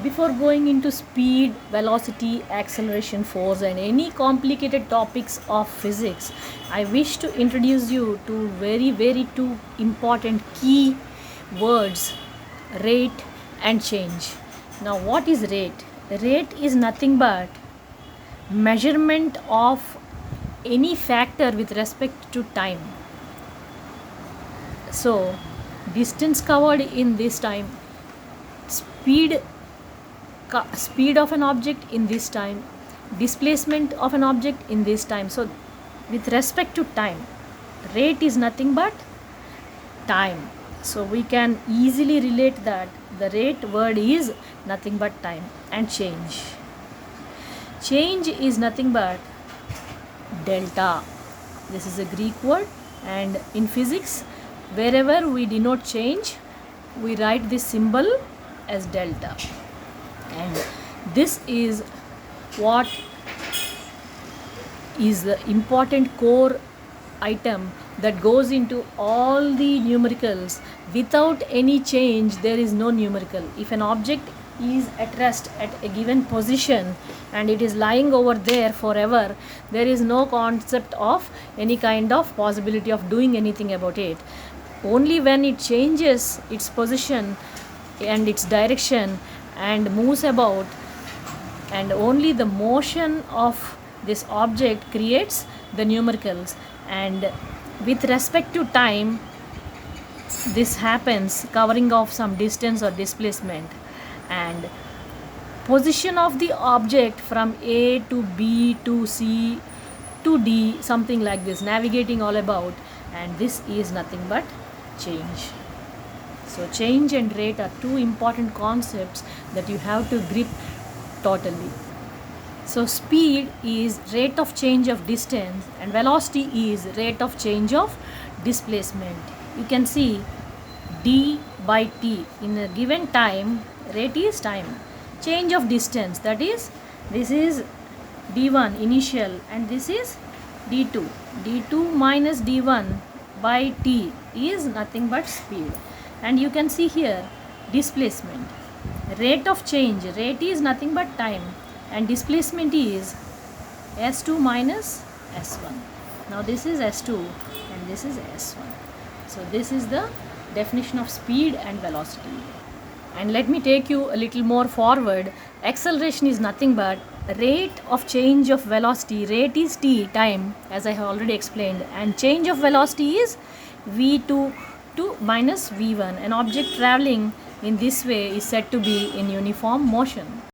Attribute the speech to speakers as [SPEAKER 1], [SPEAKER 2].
[SPEAKER 1] Before going into speed, velocity, acceleration, force, and any complicated topics of physics, I wish to introduce you to very two important key words: rate and change. Now, what is rate? Rate is nothing but measurement of any factor with respect to time. So, distance covered in this time, speed of an object in this time, displacement of an object in this time. So with respect to time, rate is nothing but time. So we can easily relate that the rate word is nothing but time. And change is nothing but delta. This is a Greek word, and in physics, wherever we denote change, we write this symbol as delta. And this is what is the important core item that goes into all the numericals. Without any change, there is no numerical. If an object is at rest at a given position and it is lying over there forever, there is no concept of any kind of possibility of doing anything about it. Only when it changes its position and its direction and moves about, and only the motion of this object creates the numericals. And with respect to time, this happens covering of some distance or displacement, and position of the object from A to B to C to D, something like this, navigating all about, and this is nothing but change. So change and rate are two important concepts that you have to grip totally. So speed is rate of change of distance and velocity is rate of change of displacement. You can see d by t in a given time. Rate is time. Change of distance, that is, this is d1 initial and this is d2. d2 minus d1 by t is nothing but speed. And you can see here displacement, rate of change. Rate is nothing but time and displacement is s2 minus s1. Now this is s2 and this is s1. So this is the definition of speed and velocity. And let me take you a little more forward. Acceleration is nothing but rate of change of velocity. Rate is t, time, as I have already explained, and change of velocity is v2 to minus v1. An object traveling in this way is said to be in uniform motion.